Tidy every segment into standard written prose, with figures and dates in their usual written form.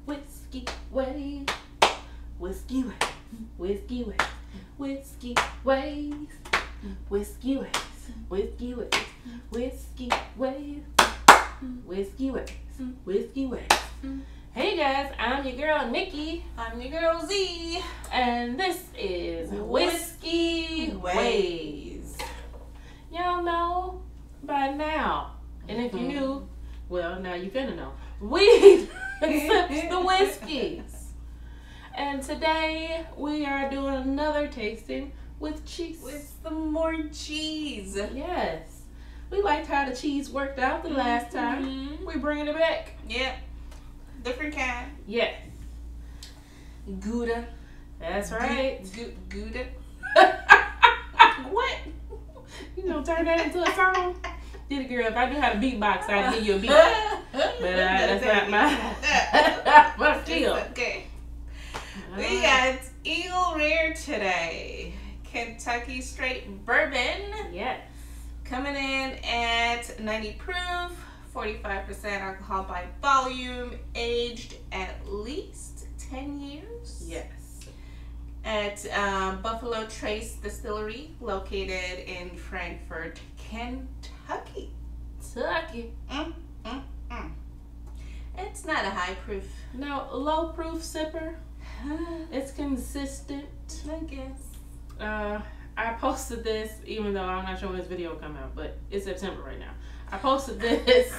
whiskey ways, whiskey ways, whiskey ways, whiskey ways, whiskey ways, whiskey ways, whiskey ways, whiskey ways, whiskey ways. Hey guys, I'm your girl Nikki. I'm your girl Z. And this is Whiskey Ways. Y'all know by now. And if you knew, well, now you finna know. We sips the whiskeys. And today we are doing another tasting with cheese. With some more cheese. Yes. We liked how the cheese worked out the last time. We're bringing it back. Yep. Different kind. Yes. Gouda. That's right. Gouda. What? You gonna turn that into a song? Did it, girl. If I knew how to beatbox, I'd give you a beat. But that's not my skill. Okay. We got Eagle Rare today. Kentucky Straight Bourbon. Yes. Coming in at 90 proof, 45% alcohol by volume, aged at least 10 years. Yes. At Buffalo Trace Distillery, located in Frankfort, Kentucky. Tucky. It's not a high proof. No, low proof sipper. It's consistent. I guess. I posted this, even though I'm not sure when this video will come out, but it's September right now. I posted this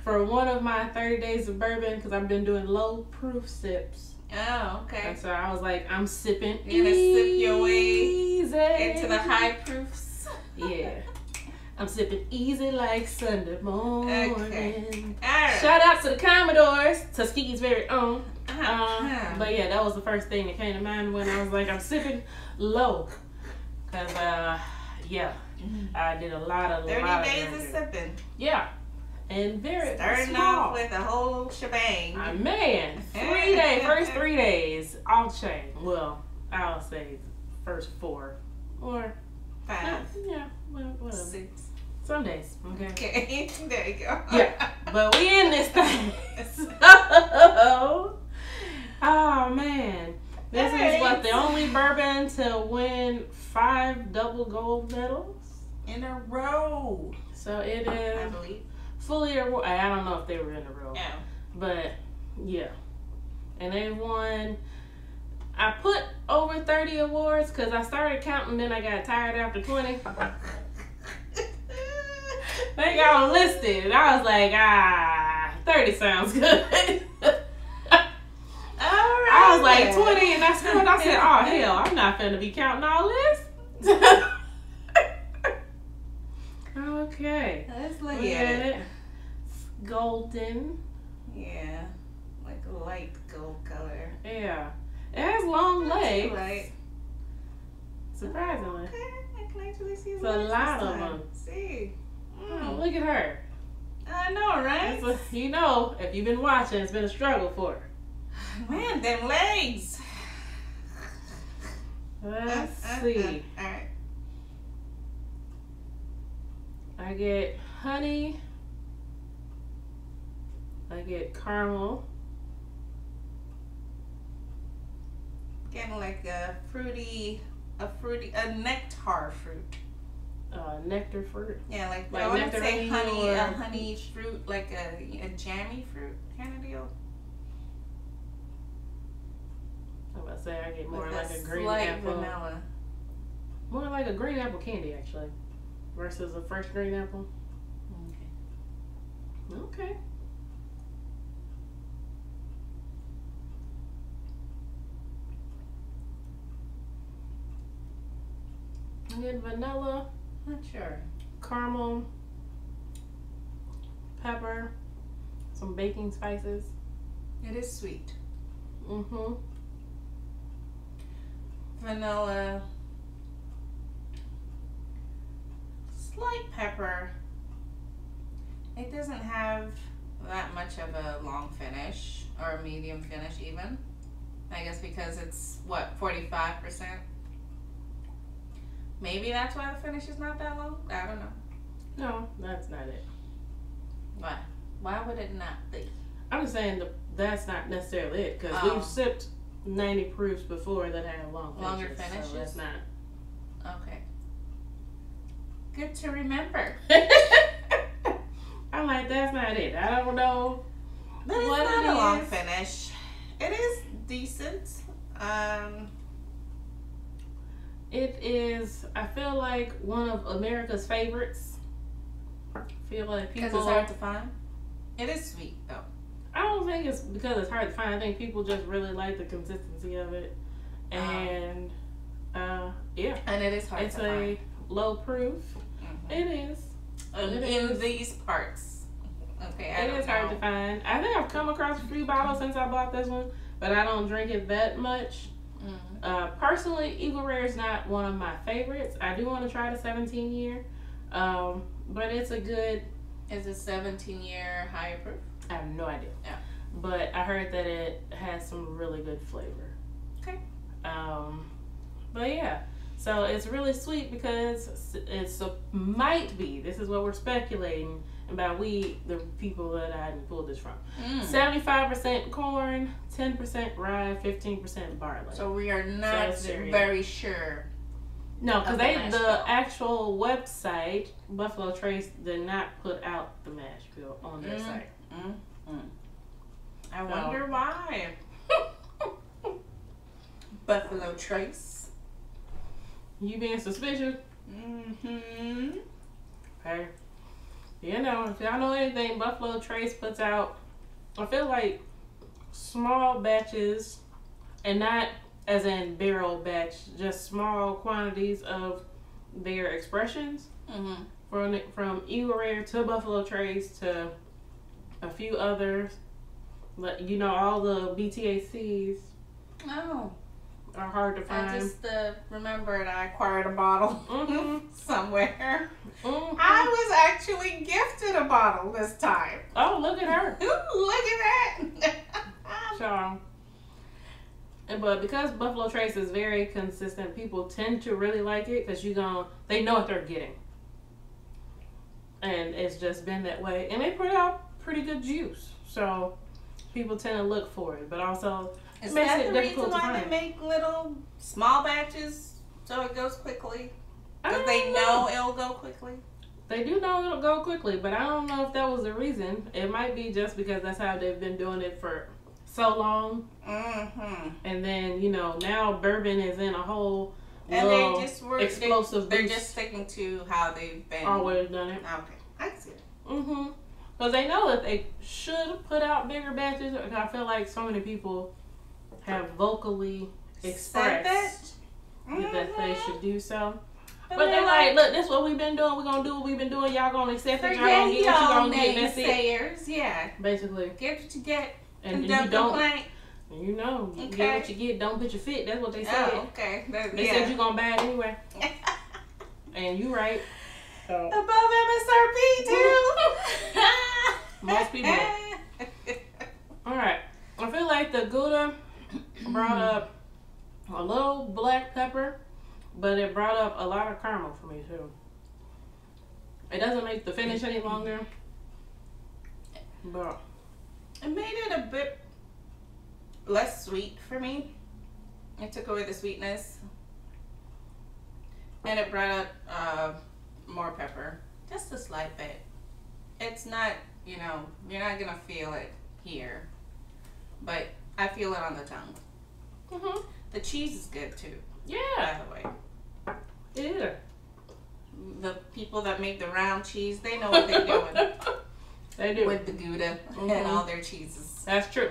for one of my 30 days of bourbon because I've been doing low proof sips. Oh, okay. And so I was like, I'm sipping You're gonna sip your way easy into the high proofs. Yeah. I'm sipping easy like Sunday morning. Okay. All right. Shout out to the Commodores, Tuskegee's very own. But yeah, that was the first thing that came to mind when I was like, I'm sipping low. Because, yeah, I did a lot of 30 days of sipping. Yeah. And very Starting small. off with a whole shebang. Man, 3 days, first 3 days, all chain. Well, I'll say first 4 or 5. Yeah, whatever. 6. Some days, okay? Okay, there you go. Yeah, but we in this thing. So, oh man. This is what, the only bourbon to win 5 double gold medals? In a row. So it is, I believe. fully awarded. I don't know if they were in a row. Yeah. But, yeah. And they won, I put over 30 awards because I started counting, then I got tired after 20. They got them listed, and I was like, 30 sounds good. I was like 20, and that's good. I said, oh, hell, I'm not finna be counting all this. Okay. Let's look We at got it. It's golden. Yeah, like a light gold color. Yeah. It has long legs. Right. Surprisingly. Okay, I can actually see It's the a legs lot this of time. them. See. Oh, look at her. I know, right? You know, if you've been watching, it's been a struggle for her. Man, them legs. Let's see. All right. I get honey. I get caramel. Getting like a nectar fruit. Nectar fruit. Yeah, like Like I wouldn't say nectarine honey, or- a honey fruit, like a jammy fruit kind of deal. I was about to say I get more With like a green slight apple. vanilla. More like a green apple candy actually, versus a fresh green apple. Okay. Okay. I get vanilla, Not sure. caramel, pepper, some baking spices. It is sweet. Mm-hmm. Vanilla. Slight pepper. It doesn't have that much of a long finish or a medium finish even. I guess because it's what, 45%? Maybe that's why the finish is not that long. I don't know. No, that's not it. Why? Why would it not be? I'm just saying that's not necessarily it because Oh. we've sipped 90 proofs before that have Longer finishes? So that's not. Okay. Good to remember. I'm like, that's not it. I don't know. But it's what not it a long is. finish. It is decent. It is, I feel like, one of America's favorites. I feel like people. Because it's hard to find. It is sweet though. I don't think it's because it's hard to find. I think people just really like the consistency of it. And, yeah. And it is hard It's to find. a low proof. Mhm. It is. In these parts. Okay, I It don't is hard know. to find. I think I've come across a few bottles since I bought this one, but I don't drink it that much. Personally, Eagle Rare is not one of my favorites. I do want to try the 17 year, but it's a good. Is it 17-year higher proof? I have no idea. Yeah. But I heard that it has some really good flavor. Okay. But yeah, so it's really sweet because it's might be. This is what we're speculating about. The people that I pulled this from. 75% corn, 10% rye, 15% barley. So we are not very sure. No, because the the actual website, Buffalo Trace, did not put out the mash bill on their site. I wonder why. Buffalo Trace. You being suspicious? Hey, you know, if y'all know anything, Buffalo Trace puts out, I feel like, small batches, and not as in barrel batch, just small quantities of their expressions. From Eagle Rare to Buffalo Trace to a few others. You know, all the BTACs Oh. are hard to find. I just remembered I acquired a bottle somewhere. Mm-hmm. I was actually gifted a bottle this time. Oh, look at her. Look at that. So, but because Buffalo Trace is very consistent, people tend to really like it because they know what they're getting. And it's just been that way. And they put out pretty good juice. So, people tend to look for it. But also, Is it makes that it the difficult reason to why find. they make little small batches so it goes quickly? I Because don't they know. know it'll go quickly? They do know it'll go quickly, but I don't know if that was the reason. It might be just because that's how they've been doing it for so long. And then, now bourbon is in a whole And they just were explosive they're boost. just sticking to how they've been. Always done it. Okay, I see it. Because they know that they should put out bigger batches. I feel like so many people have vocally expressed that they should do so. But they're like, look, this is what we've been doing. We're going to do what we've been doing. Y'all going to accept it. Y'all going to get what you're going to get. That's it. Naysayers, yeah. Basically. Get what you get. And you don't don't. complain. You know, you get what you get. Don't put your fit. That's what they said. Oh, okay. They said you're going to buy it anyway. And you right. So. Above MSRP too. Most people. Alright. I feel like the Gouda brought up a little black pepper, but it brought up a lot of caramel for me too. It doesn't make the finish any longer, but it made it a bit less sweet for me. It took away the sweetness. And it brought up more pepper. Just a slight bit. It's not, you're not going to feel it here. But I feel it on the tongue. The cheese is good too. yeah, By the way. it is. The people that make the round cheese, they know what they're doing They do. with the Gouda and all their cheeses. That's true.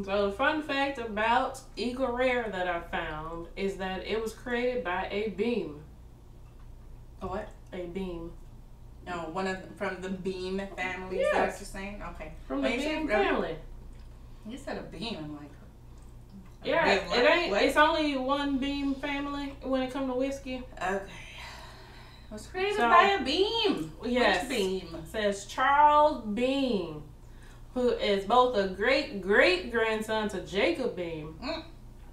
So the fun fact about Eagle Rare that I found is that it was created by a beam. A what? A beam. No, from the Beam family. Yes. Is that what you're saying? Okay. From the Beam family. You said a beam. I'm like, Yeah, red it light? ain't. What? It's only one Beam family when it comes to whiskey. okay. It was created So, by a beam. Yes. Which beam? It says Charles Beam, who is both a great-great-grandson to Jacob Beam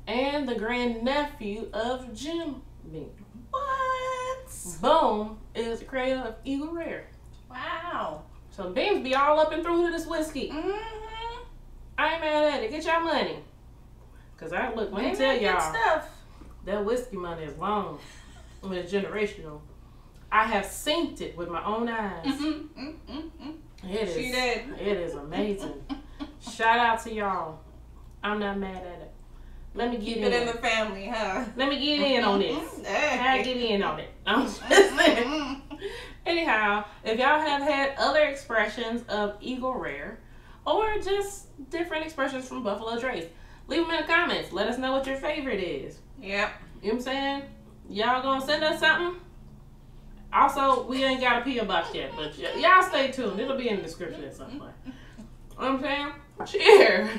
and the grandnephew of Jim Beam. What? Boom is the creator of Eagle Rare. Wow. So Beams be all up and through this whiskey. I ain't mad at it. Get y'all money. Cause let me tell y'all, that whiskey money is long. I mean, it's generational. I have seen it with my own eyes. It is amazing. Shout out to y'all. I'm not mad at it. Let me get Keep it in the family, huh? Let me get in on this. I get in on it. I'm just saying. Anyhow, if y'all have had other expressions of Eagle Rare or just different expressions from Buffalo Trace, leave them in the comments. Let us know what your favorite is. Yep. You know what I'm saying? Y'all gonna send us something? Also, we ain't got a P.O. box yet, but y'all stay tuned. It'll be in the description at some point. You know what I'm saying? Cheers.